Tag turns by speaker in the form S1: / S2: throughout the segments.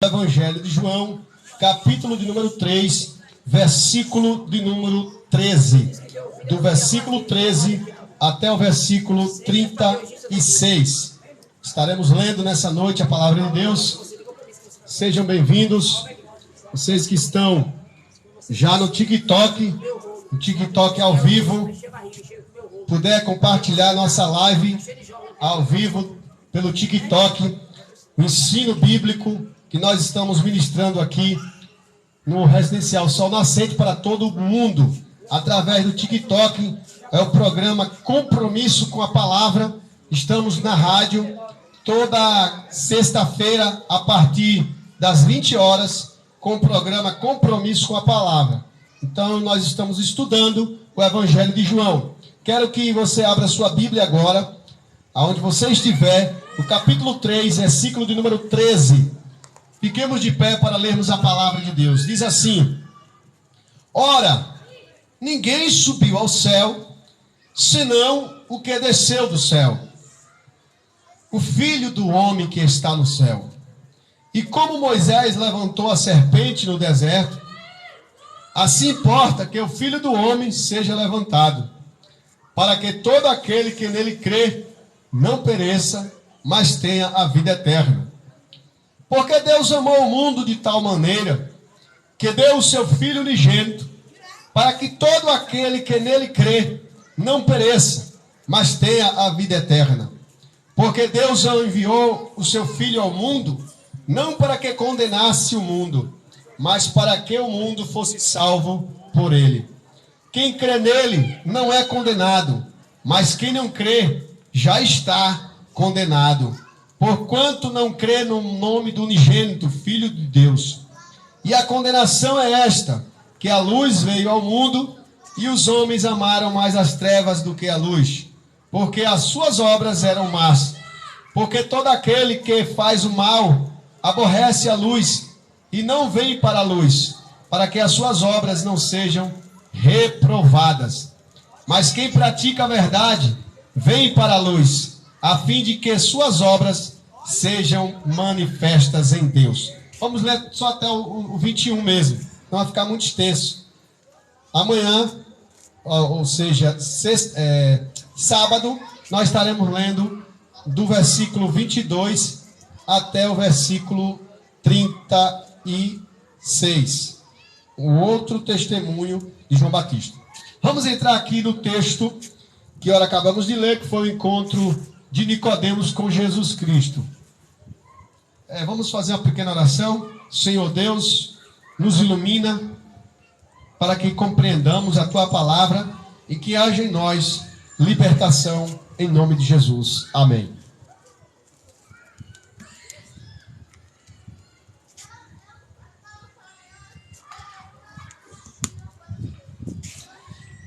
S1: Evangelho de João, capítulo de número 3, versículo de número 13. Do versículo 13 até o versículo 36. Estaremos lendo nessa noite a palavra de Deus. Sejam bem-vindos, vocês que estão já no TikTok, ao vivo. Puder compartilhar nossa live ao vivo pelo TikTok, o ensino bíblico que nós estamos ministrando aqui no Residencial Sol Nascente para todo o mundo, através do TikTok. É o programa Compromisso com a Palavra. Estamos na rádio toda sexta-feira a partir das 20 horas com o programa Compromisso com a Palavra. Então nós estamos estudando o Evangelho de João. Quero que você abra sua Bíblia agora, aonde você estiver, no capítulo 3, versículo de número 13. Fiquemos de pé para lermos a palavra de Deus. Diz assim: Ora, ninguém subiu ao céu, senão o que desceu do céu, o Filho do homem que está no céu. E como Moisés levantou a serpente no deserto, assim importa que o Filho do homem seja levantado, para que todo aquele que nele crê não pereça, mas tenha a vida eterna. Porque Deus amou o mundo de tal maneira que deu o seu Filho unigênito, para que todo aquele que nele crê não pereça, mas tenha a vida eterna. Porque Deus não enviou o seu Filho ao mundo, não para que condenasse o mundo, mas para que o mundo fosse salvo por ele. Quem crê nele não é condenado, mas quem não crê já está condenado, porquanto não crê no nome do unigênito Filho de Deus. E a condenação é esta, que a luz veio ao mundo, e os homens amaram mais as trevas do que a luz, porque as suas obras eram más. Porque todo aquele que faz o mal aborrece a luz, e não vem para a luz, para que as suas obras não sejam reprovadas. Mas quem pratica a verdade, vem para a luz, a fim de que suas obras sejam manifestas em Deus. Vamos ler só até o 21 mesmo, não vai ficar muito extenso. Amanhã, ou seja, sábado, nós estaremos lendo do versículo 22 até o versículo 36. Um outro testemunho de João Batista. Vamos entrar aqui no texto que ora acabamos de ler, que foi o encontro de Nicodemos com Jesus Cristo. Vamos fazer uma pequena oração. Senhor Deus, nos ilumina para que compreendamos a Tua palavra e que haja em nós libertação em nome de Jesus. Amém.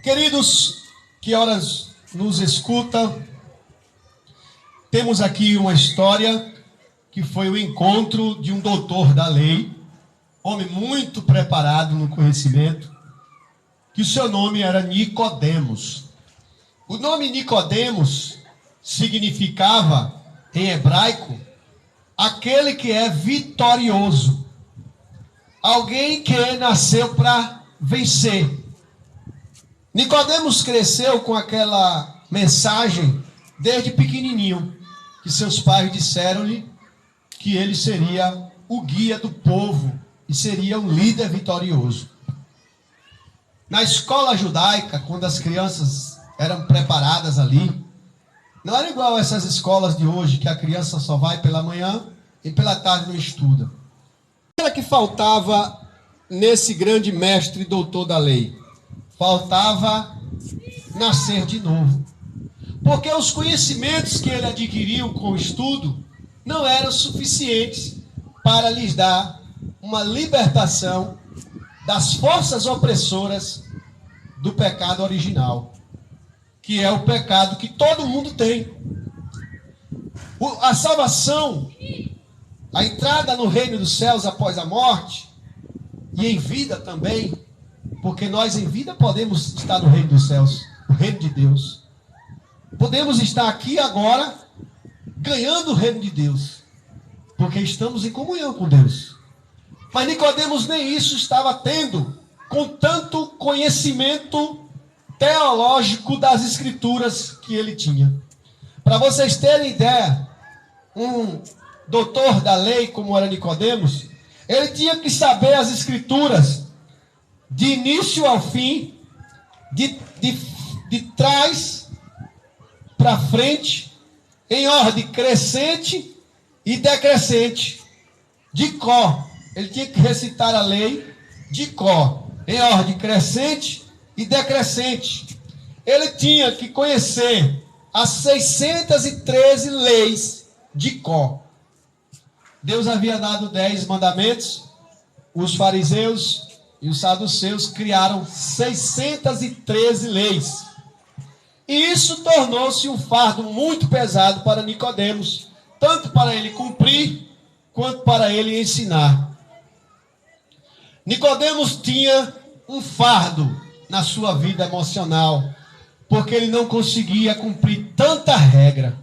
S1: Queridos, que horas nos escuta, temos aqui uma história que foi o encontro de um doutor da lei, homem muito preparado no conhecimento, que o seu nome era Nicodemos. O nome Nicodemos significava, em hebraico, aquele que é vitorioso, alguém que nasceu para vencer. Nicodemos cresceu com aquela mensagem desde pequenininho, que seus pais disseram-lhe que ele seria o guia do povo e seria um líder vitorioso. Na escola judaica, quando as crianças eram preparadas ali, não era igual a essas escolas de hoje, que a criança só vai pela manhã e pela tarde não estuda. O que era que faltava nesse grande mestre e doutor da lei? Faltava nascer de novo. Porque os conhecimentos que ele adquiriu com o estudo não eram suficientes para lhes dar uma libertação das forças opressoras do pecado original, que é o pecado que todo mundo tem. A salvação, a entrada no reino dos céus após a morte, e em vida também, porque nós em vida podemos estar no reino dos céus, no reino de Deus. Podemos estar aqui agora ganhando o reino de Deus, porque estamos em comunhão com Deus. Mas Nicodemos nem isso estava tendo, com tanto conhecimento teológico das Escrituras que ele tinha. Para vocês terem ideia, um doutor da lei, como era Nicodemos, ele tinha que saber as Escrituras de início ao fim, de trás para frente, em ordem crescente e decrescente, de cor. Ele tinha que recitar a lei de cor, em ordem crescente e decrescente. Ele tinha que conhecer as 613 leis de cor. Deus havia dado 10 mandamentos, os fariseus e os saduceus criaram 613 leis. E isso tornou-se um fardo muito pesado para Nicodemos, tanto para ele cumprir, quanto para ele ensinar. Nicodemos tinha um fardo na sua vida emocional, porque ele não conseguia cumprir tanta regra.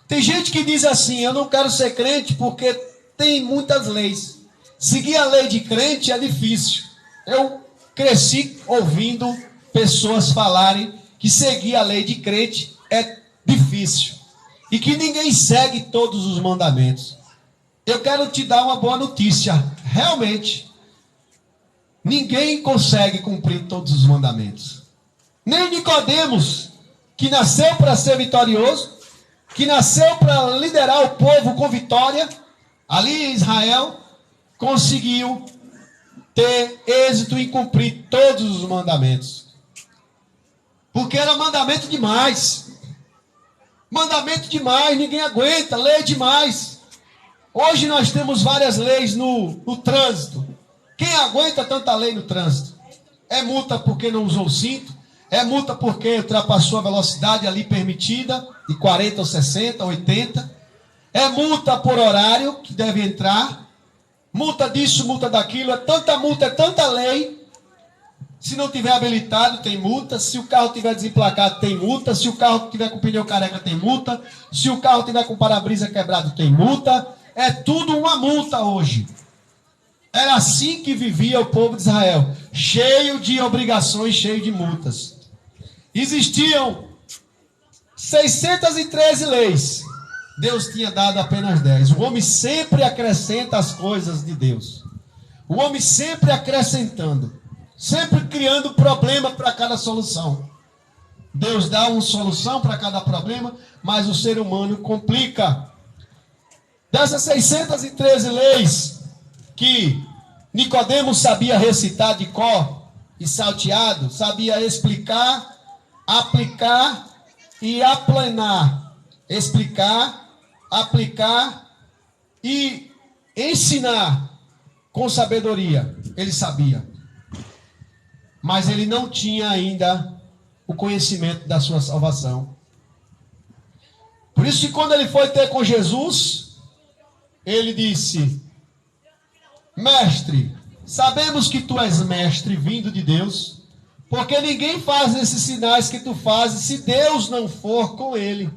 S1: Tem gente que diz assim: eu não quero ser crente porque tem muitas leis. Seguir a lei de crente é difícil. Eu cresci ouvindo pessoas falarem que seguir a lei de crente é difícil e que ninguém segue todos os mandamentos. Eu quero te dar uma boa notícia. Realmente, ninguém consegue cumprir todos os mandamentos. Nem Nicodemos, que nasceu para ser vitorioso, que nasceu para liderar o povo com vitória, ali em Israel, conseguiu ter êxito em cumprir todos os mandamentos. Porque era mandamento demais. Mandamento demais, ninguém aguenta, lei demais. Hoje nós temos várias leis no trânsito. Quem aguenta tanta lei no trânsito? É multa porque não usou o cinto, é multa porque ultrapassou a velocidade ali permitida, de 40 ou 60, 80. É multa por horário que deve entrar. Multa disso, multa daquilo. É tanta lei. Se não tiver habilitado, tem multa. Se o carro tiver desemplacado, tem multa. Se o carro tiver com pneu careca, tem multa. Se o carro tiver com para-brisa quebrado, tem multa. É tudo uma multa hoje. Era assim que vivia o povo de Israel, cheio de obrigações, cheio de multas. Existiam 613 leis. Deus tinha dado apenas 10. O homem sempre acrescenta as coisas de Deus. O homem sempre acrescentando, sempre criando problema para cada solução. Deus dá uma solução para cada problema, mas o ser humano complica. Dessas 613 leis que Nicodemos sabia recitar de cor e salteado, sabia explicar, aplicar e aplanar. Explicar, aplicar e ensinar com sabedoria. Ele sabia. Mas ele não tinha ainda o conhecimento da sua salvação. Por isso que quando ele foi ter com Jesus, ele disse: Mestre, sabemos que tu és mestre vindo de Deus, porque ninguém faz esses sinais que tu fazes se Deus não for com ele.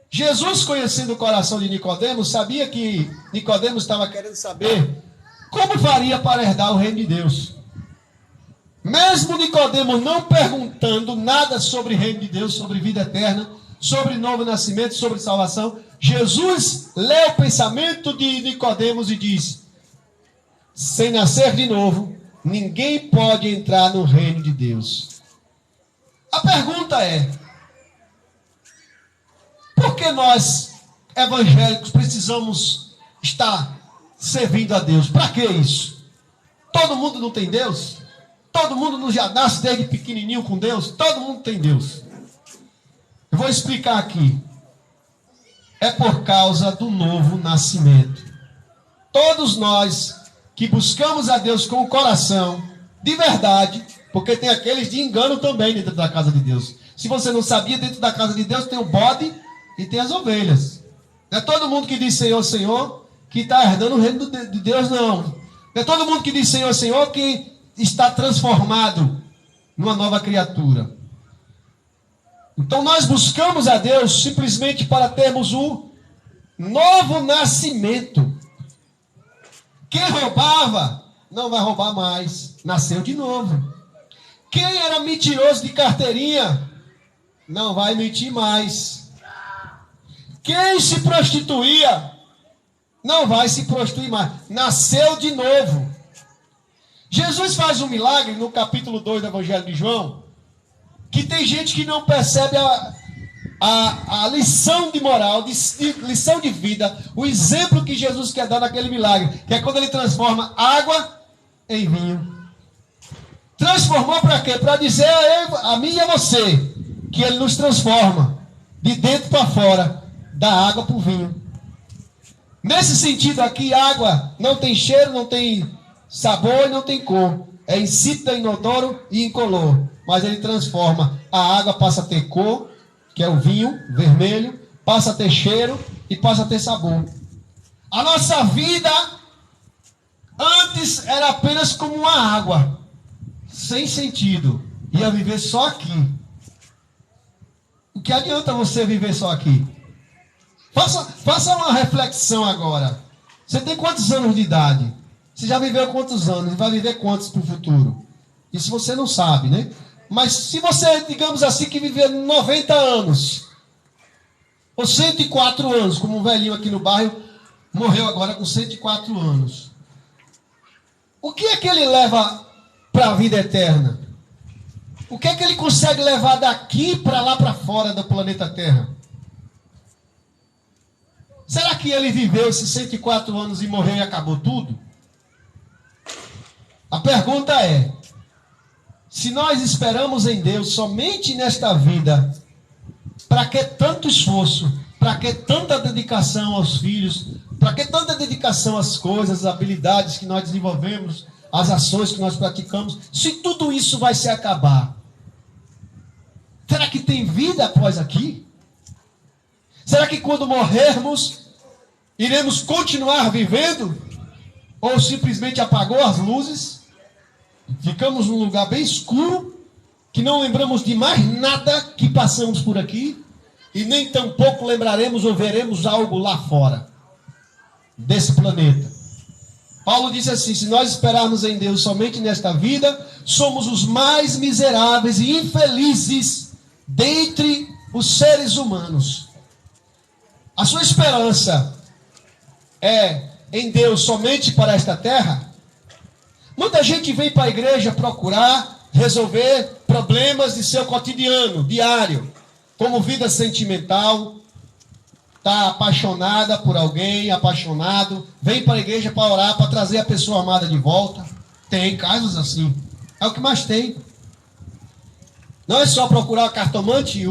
S1: Jesus, conhecendo o coração de Nicodemos, sabia que Nicodemos estava querendo saber como faria para herdar o reino de Deus. Mesmo Nicodemos não perguntando nada sobre o reino de Deus, sobre vida eterna, sobre novo nascimento, sobre salvação, Jesus lê o pensamento de Nicodemos e diz: sem nascer de novo, ninguém pode entrar no reino de Deus. A pergunta é: por que nós, evangélicos, precisamos estar servindo a Deus? Para que isso? Todo mundo não tem Deus? Todo mundo não já nasce desde pequenininho com Deus? Todo mundo tem Deus. Eu vou explicar aqui. É por causa do novo nascimento. Todos nós que buscamos a Deus com o coração, de verdade, porque tem aqueles de engano também dentro da casa de Deus. Se você não sabia, dentro da casa de Deus tem o bode e tem as ovelhas. Não é todo mundo que diz Senhor, Senhor, que está herdando o reino de Deus, não. Não é todo mundo que diz Senhor, Senhor, que está transformado numa nova criatura. Então nós buscamos a Deus simplesmente para termos o novo nascimento. Quem roubava, não vai roubar mais. Nasceu de novo. Quem era mentiroso de carteirinha, não vai mentir mais. Quem se prostituía, não vai se prostituir mais. Nasceu de novo. Jesus faz um milagre no capítulo 2 do Evangelho de João, que tem gente que não percebe a lição de moral, lição de vida, o exemplo que Jesus quer dar naquele milagre, que é quando ele transforma água em vinho. Transformou para quê? Para dizer a mim e a você que ele nos transforma de dentro para fora, da água para o vinho. Nesse sentido aqui, água não tem cheiro, não tem sabor e não tem cor. É insípida, inodoro e incolor. Mas ele transforma. A água passa a ter cor, que é o vinho vermelho, passa a ter cheiro e passa a ter sabor. A nossa vida antes era apenas como uma água, sem sentido. Ia viver só aqui. O que adianta você viver só aqui? Faça uma reflexão agora. Você tem quantos anos de idade? Você já viveu quantos anos? E vai viver quantos para o futuro? Isso você não sabe, né? Mas se você, digamos assim, que viveu 90 anos, ou 104 anos, como um velhinho aqui no bairro, morreu agora com 104 anos. O que é que ele leva para a vida eterna? O que é que ele consegue levar daqui para lá para fora do planeta Terra? Será que ele viveu esses 104 anos e morreu e acabou tudo? A pergunta é, se nós esperamos em Deus somente nesta vida, para que tanto esforço, para que tanta dedicação aos filhos, para que tanta dedicação às coisas, às habilidades que nós desenvolvemos, às ações que nós praticamos, se tudo isso vai se acabar? Será que tem vida após aqui? Será que quando morrermos, iremos continuar vivendo? Ou simplesmente apagou as luzes? Ficamos num lugar bem escuro, que não lembramos de mais nada que passamos por aqui, e nem tampouco lembraremos ou veremos algo lá fora desse planeta. Paulo disse assim, se nós esperarmos em Deus somente nesta vida, somos os mais miseráveis e infelizes dentre os seres humanos. A sua esperança é em Deus somente para esta terra? Muita gente vem para a igreja procurar resolver problemas de seu cotidiano, diário, como vida sentimental, está apaixonada por alguém, apaixonado, vem para a igreja para orar, para trazer a pessoa amada de volta. Tem casos assim, é o que mais tem. Não é só procurar o cartomante,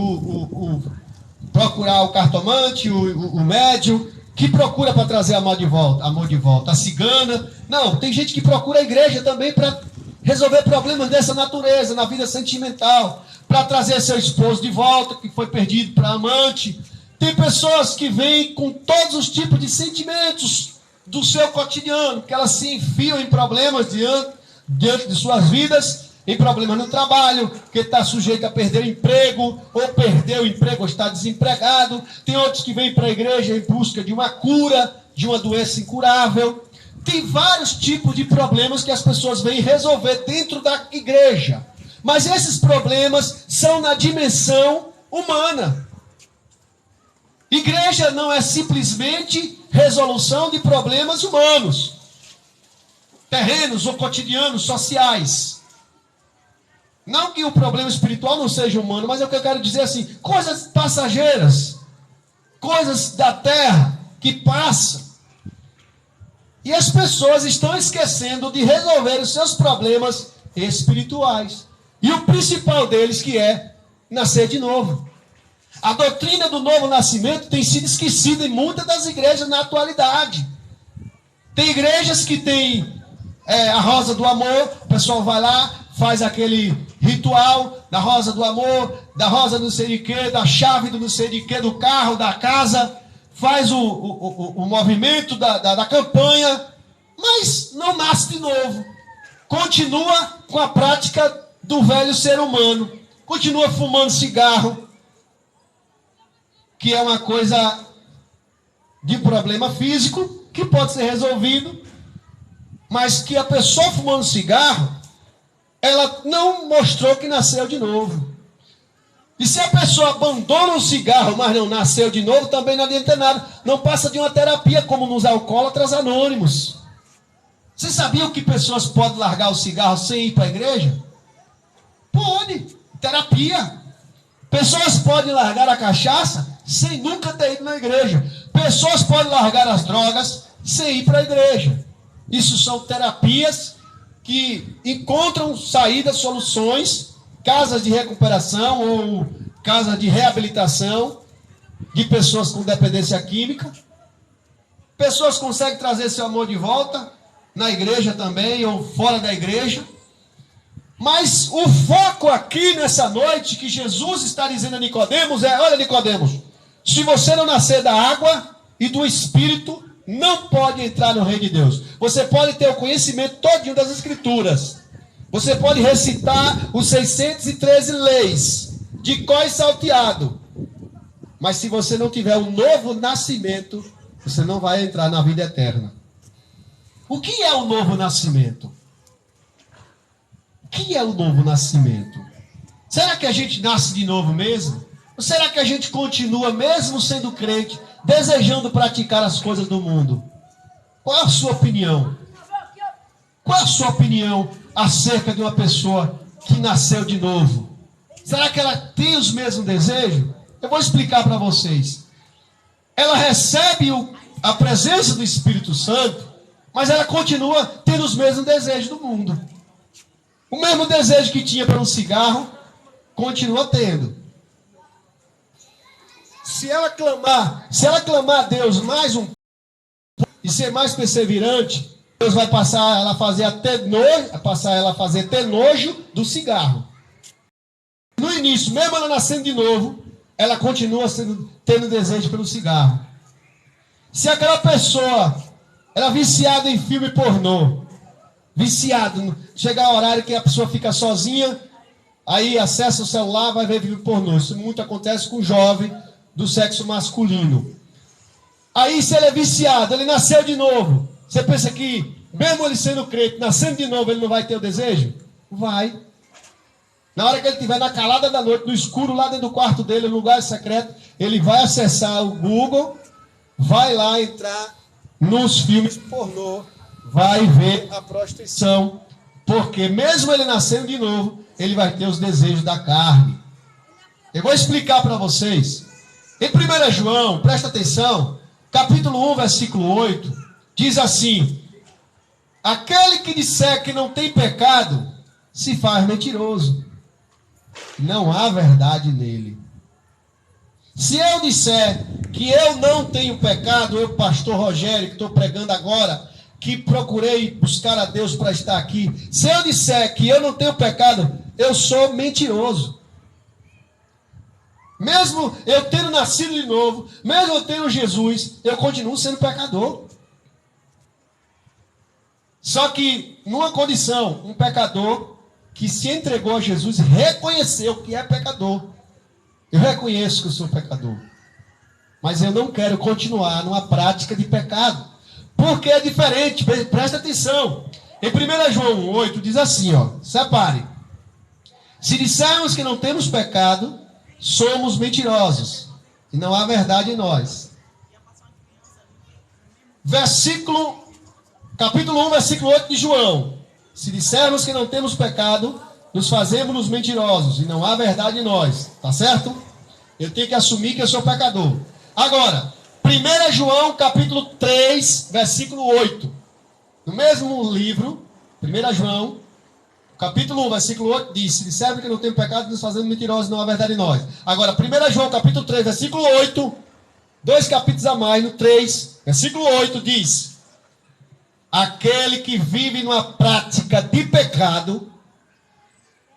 S1: procurar o cartomante, o médium, que procura para trazer amor de volta, a cigana. Não, tem gente que procura a igreja também para resolver problemas dessa natureza, na vida sentimental, para trazer seu esposo de volta, que foi perdido para amante. Tem pessoas que vêm com todos os tipos de sentimentos do seu cotidiano, que elas se enfiam em problemas diante de suas vidas, em problemas no trabalho, que está sujeito a perder o emprego, ou perdeu o emprego, ou está desempregado. Tem outros que vêm para a igreja em busca de uma cura, de uma doença incurável. Tem vários tipos de problemas que as pessoas vêm resolver dentro da igreja. Mas esses problemas são na dimensão humana. Igreja não é simplesmente resolução de problemas humanos, terrenos ou cotidianos, sociais. Não que o problema espiritual não seja humano, mas é o que eu quero dizer assim, coisas passageiras, coisas da terra que passam. E as pessoas estão esquecendo de resolver os seus problemas espirituais. E o principal deles que é nascer de novo. A doutrina do novo nascimento tem sido esquecida em muitas das igrejas na atualidade. Tem igrejas que tem a rosa do amor, o pessoal vai lá, faz aquele ritual da rosa do amor, da rosa não sei de quê, da chave do não sei de quê, do carro, da casa, faz o movimento da campanha, mas não nasce de novo. Continua com a prática do velho ser humano, continua fumando cigarro, que é uma coisa de problema físico, que pode ser resolvido mas que a pessoa fumando cigarro, ela não mostrou que nasceu de novo. E se a pessoa abandona o cigarro, mas não nasceu de novo, também não adianta nada. Não passa de uma terapia, como nos alcoólatras anônimos. Você sabia que pessoas podem largar o cigarro sem ir para a igreja? Pode. Terapia. Pessoas podem largar a cachaça sem nunca ter ido na igreja. Pessoas podem largar as drogas sem ir para a igreja. Isso são terapias que encontram saídas, soluções, casas de recuperação ou casas de reabilitação de pessoas com dependência química. Pessoas conseguem trazer seu amor de volta na igreja também ou fora da igreja. Mas o foco aqui nessa noite que Jesus está dizendo a Nicodemos é: olha, Nicodemos, se você não nascer da água e do Espírito, não pode entrar no reino de Deus. Você pode ter o conhecimento todinho das Escrituras. Você pode recitar os 613 leis de cor e salteado. Mas se você não tiver um novo nascimento, você não vai entrar na vida eterna. O que é o novo nascimento? O que é o novo nascimento? Será que a gente nasce de novo mesmo? Ou será que a gente continua, mesmo sendo crente, desejando praticar as coisas do mundo? Qual é a sua opinião? Qual é a sua opinião acerca de uma pessoa que nasceu de novo? Será que ela tem os mesmos desejos? Eu vou explicar para vocês. Ela recebe a presença do Espírito Santo, mas ela continua tendo os mesmos desejos do mundo. O mesmo desejo que tinha para um cigarro, continua tendo. Se ela clamar a Deus mais um e ser mais perseverante, Deus vai passar ela a fazer até nojo do cigarro. No início, mesmo ela nascendo de novo, ela continua tendo desejo pelo cigarro. Se aquela pessoa era viciada em filme pornô, viciado, chega a horário que a pessoa fica sozinha, aí acessa o celular, vai ver filme pornô. Isso muito acontece com jovem do sexo masculino. Aí se ele é viciado, ele nasceu de novo, você pensa que mesmo ele sendo crente, nascendo de novo, ele não vai ter o desejo? Vai. Na hora que ele estiver na calada da noite, no escuro, lá dentro do quarto dele, no lugar secreto, ele vai acessar o Google, vai lá entrar nos filmes pornô, vai ver a prostituição, porque mesmo ele nascendo de novo, ele vai ter os desejos da carne. Eu vou explicar para vocês. Em 1 João, presta atenção, capítulo 1, versículo 8, diz assim: aquele que disser que não tem pecado, se faz mentiroso. Não há verdade nele. Se eu disser que eu não tenho pecado, eu, pastor Rogério, que estou pregando agora, que procurei buscar a Deus para estar aqui, se eu disser que eu não tenho pecado, eu sou mentiroso. Mesmo eu tendo nascido de novo, mesmo eu tendo Jesus, eu continuo sendo pecador. Só que numa condição, um pecador que se entregou a Jesus reconheceu que é pecador. Eu reconheço que eu sou pecador, mas eu não quero continuar numa prática de pecado, porque é diferente. Presta atenção. Em 1 João 8 diz assim, separe. Se dissermos que não temos pecado, somos mentirosos, e não há verdade em nós. Capítulo 1, versículo 8 de João. Se dissermos que não temos pecado, nos fazemos mentirosos, e não há verdade em nós. Tá certo? Eu tenho que assumir que eu sou pecador. Agora, 1 João, capítulo 3, versículo 8. No mesmo livro, 1 João, capítulo 1, versículo 8, diz: se dissermos que não temos pecado, nos fazemos mentirosos, e não há verdade em nós. Agora, 1 João, capítulo 3, versículo 8, 2 capítulos a mais, no 3, versículo 8, diz: aquele que vive numa prática de pecado,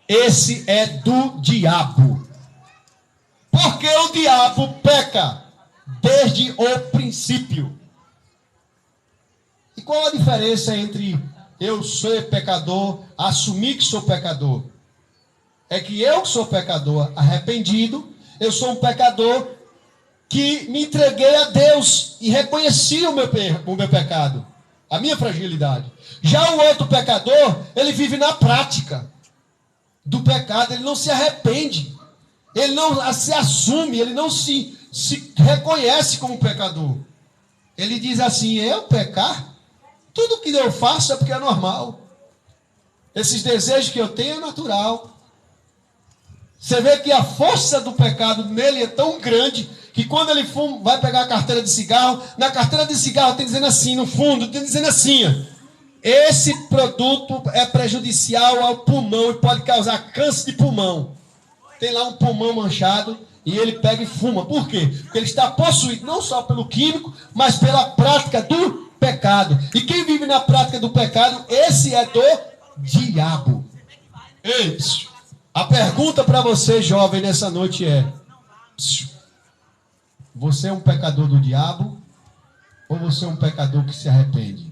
S1: esse é do diabo. Porque o diabo peca desde o princípio. E qual a diferença entre eu ser pecador, assumir que sou pecador? É que eu sou pecador arrependido, eu sou um pecador que me entreguei a Deus e reconheci o meu pecado. a minha fragilidade. Já o outro pecador, ele vive na prática do pecado, ele não se arrepende, ele não se assume, ele não se reconhece como pecador. Ele diz assim: eu pecar? Tudo que eu faço é porque é normal. Esses desejos que eu tenho é natural. Você vê que a força do pecado nele é tão grande que quando ele vai pegar a carteira de cigarro, na carteira de cigarro tem dizendo assim, no fundo, tem dizendo assim: esse produto é prejudicial ao pulmão e pode causar câncer de pulmão. Tem lá um pulmão manchado e ele pega e fuma. Por quê? Porque ele está possuído não só pelo químico, mas pela prática do pecado. E quem vive na prática do pecado, esse é do diabo. Ei, a pergunta para você, jovem, nessa noite é: você é um pecador do diabo ou você é um pecador que se arrepende?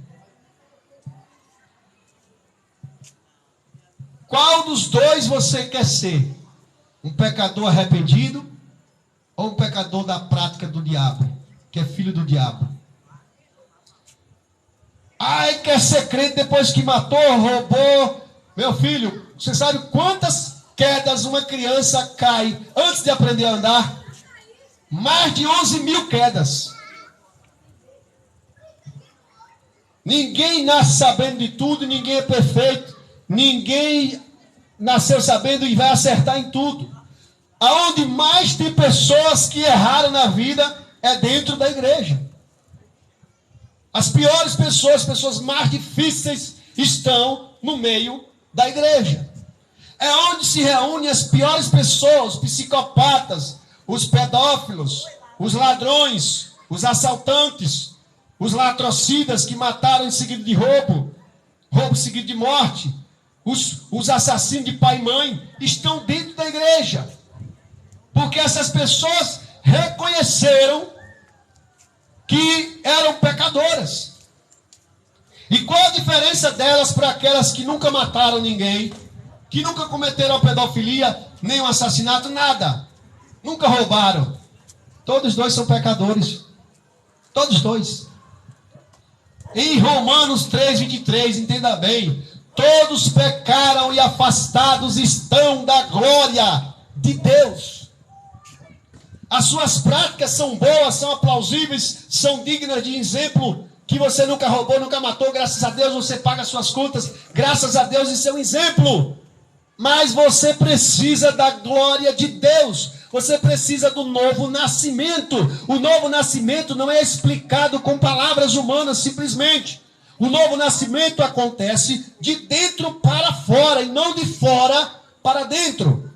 S1: Qual dos dois você quer ser? Um pecador arrependido ou um pecador da prática do diabo, que é filho do diabo? Ai, quer ser crente depois que matou, roubou. Meu filho, você sabe quantas quedas uma criança cai antes de aprender a andar? Mais de 11 mil quedas. Ninguém nasce sabendo de tudo, ninguém é perfeito, ninguém nasceu sabendo e vai acertar em tudo. Aonde mais tem pessoas que erraram na vida é dentro da igreja. As piores pessoas, as pessoas mais difíceis, estão no meio da igreja. É onde se reúnem as piores pessoas, os psicopatas, os pedófilos, os ladrões, os assaltantes, os latrocidas que mataram em seguida de roubo seguido de morte, os assassinos de pai e mãe, estão dentro da igreja. Porque essas pessoas reconheceram que eram pecadoras. E qual a diferença delas para aquelas que nunca mataram ninguém, que nunca cometeram a pedofilia, nem um assassinato, nada? Nunca roubaram. Todos dois são pecadores. Todos dois. Em Romanos 3:23, entenda bem: todos pecaram e afastados estão da glória de Deus. As suas práticas são boas, são aplausíveis, são dignas de exemplo. Que você nunca roubou, nunca matou, graças a Deus você paga suas contas, graças a Deus isso é um exemplo. Mas você precisa da glória de Deus. Você precisa do novo nascimento. O novo nascimento não é explicado com palavras humanas simplesmente. O novo nascimento acontece de dentro para fora e não de fora para dentro.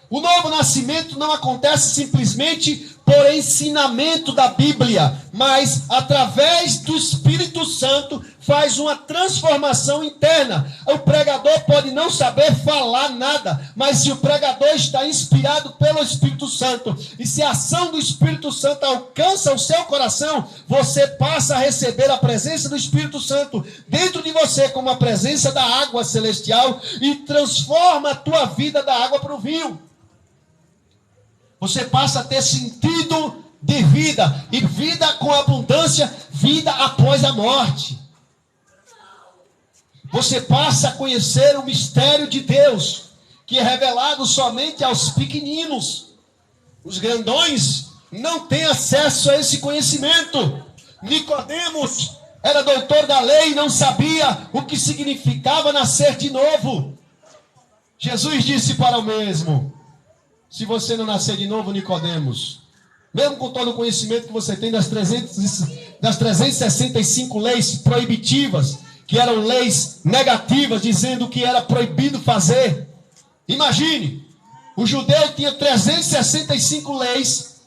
S1: O novo nascimento não acontece simplesmente por ensinamento da Bíblia, mas através do Espírito Santo faz uma transformação interna. O pregador pode não saber falar nada, mas se o pregador está inspirado pelo Espírito Santo, e se a ação do Espírito Santo alcança o seu coração, você passa a receber a presença do Espírito Santo dentro de você, como a presença da água celestial, e transforma a tua vida da água para o vinho. Você passa a ter sentido de vida, e vida com abundância, vida após a morte. Você passa a conhecer o mistério de Deus, que é revelado somente aos pequeninos. Os grandões não têm acesso a esse conhecimento. Nicodemos era doutor da lei e não sabia o que significava nascer de novo. Jesus disse para o mesmo: se você não nascer de novo, Nicodemos, mesmo com todo o conhecimento que você tem das 365 leis proibitivas, que eram leis negativas, dizendo que era proibido fazer. Imagine, o judeu tinha 365 leis,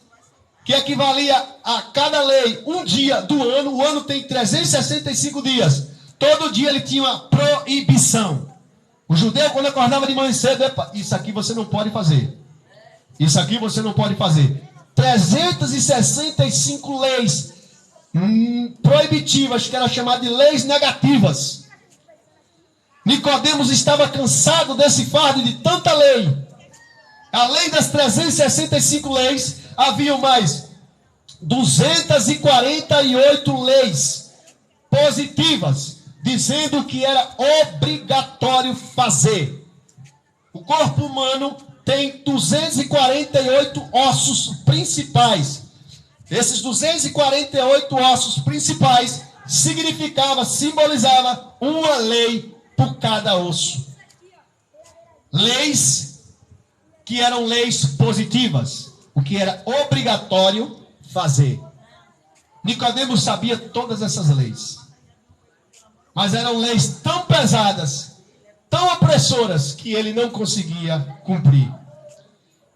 S1: que equivalia a cada lei um dia do ano. O ano tem 365 dias. Todo dia ele tinha uma proibição. O judeu, quando acordava de manhã cedo, isso aqui você não pode fazer. Isso aqui você não pode fazer. 365 leis proibitivas, que era chamado de leis negativas. Nicodemos estava cansado desse fardo de tanta lei. Além das 365 leis, haviam mais 248 leis positivas, dizendo que era obrigatório fazer. O corpo humano tem 248 ossos principais. Esses 248 ossos principais simbolizava uma lei por cada osso. Leis que eram leis positivas, o que era obrigatório fazer. Nicodemos sabia todas essas leis, mas eram leis tão pesadas, tão opressoras, que ele não conseguia cumprir.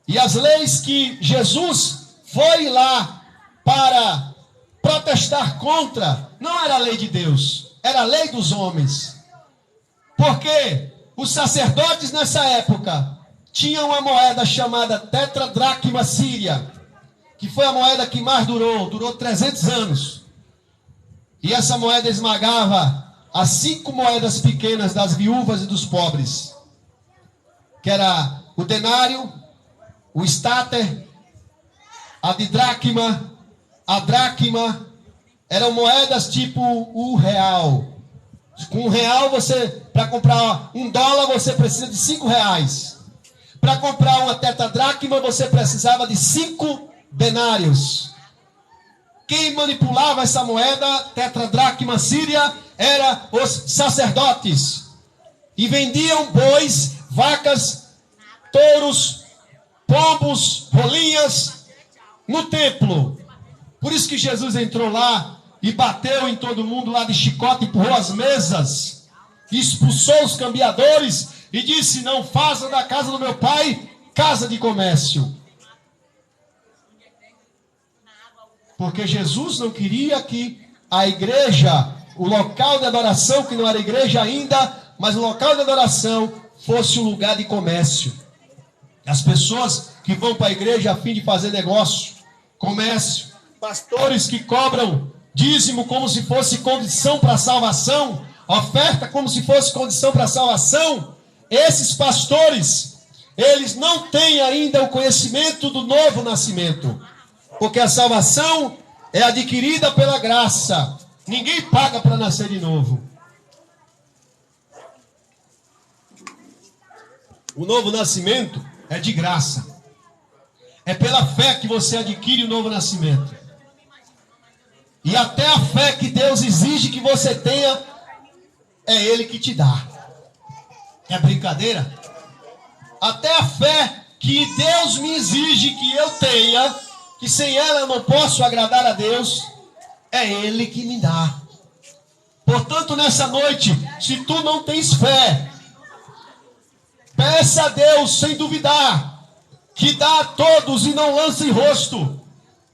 S1: E as leis que Jesus foi lá para protestar contra, não era a lei de Deus, era a lei dos homens. Porque os sacerdotes nessa época tinham uma moeda chamada tetradracma síria, que foi a moeda que mais durou 300 anos. E essa moeda esmagava as 5 moedas pequenas das viúvas e dos pobres, que era o denário, o estáter, a didracma, a dracma. Eram moedas tipo o real. Com R$1, para comprar $1, você precisa de R$5. Para comprar uma tetradracma, você precisava de 5 denários. Quem manipulava essa moeda, tetradracma síria, eram os sacerdotes. E vendiam bois, vacas, touros, pombos, rolinhas no templo. Por isso que Jesus entrou lá e bateu em todo mundo lá de chicote, empurrou as mesas, expulsou os cambiadores e disse: não faça da casa do meu pai casa de comércio. Porque Jesus não queria que a igreja, o local de adoração, que não era igreja ainda, mas o local de adoração fosse um lugar de comércio. As pessoas que vão para a igreja a fim de fazer negócio, comércio, pastores que cobram dízimo como se fosse condição para a salvação, oferta como se fosse condição para a salvação, esses pastores, eles não têm ainda o conhecimento do novo nascimento. Porque a salvação é adquirida pela graça. Ninguém paga para nascer de novo. O novo nascimento é de graça. É pela fé que você adquire o novo nascimento. E até a fé que Deus exige que você tenha, é Ele que te dá. É brincadeira? Até a fé que Deus me exige que eu tenha, que sem ela eu não posso agradar a Deus, é Ele que me dá. Portanto, nessa noite, se tu não tens fé, peça a Deus sem duvidar, que dá a todos e não lança em rosto.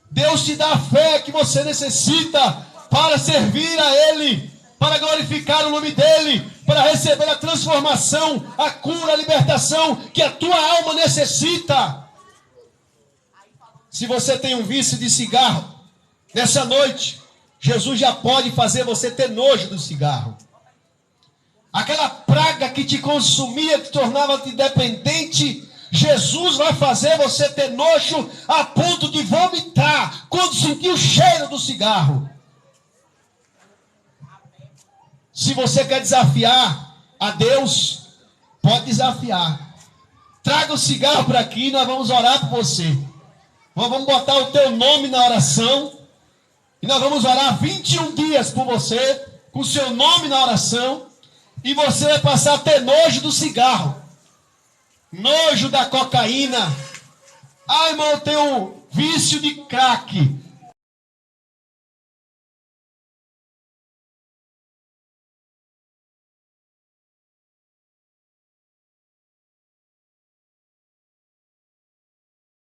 S1: Deus te dá a fé que você necessita para servir a Ele, para glorificar o nome dEle, para receber a transformação, a cura, a libertação que a tua alma necessita. Se você tem um vício de cigarro, nessa noite, Jesus já pode fazer você ter nojo do cigarro. Aquela praga que te consumia, que tornava-te dependente, Jesus vai fazer você ter nojo a ponto de vomitar quando sentir o cheiro do cigarro. Se você quer desafiar a Deus, pode desafiar. Traga o cigarro para aqui e nós vamos orar por você. Nós vamos botar o teu nome na oração. E nós vamos orar 21 dias por você, com o seu nome na oração. E você vai passar a ter nojo do cigarro. Nojo da cocaína. Ah, irmão, eu tenho um vício de crack.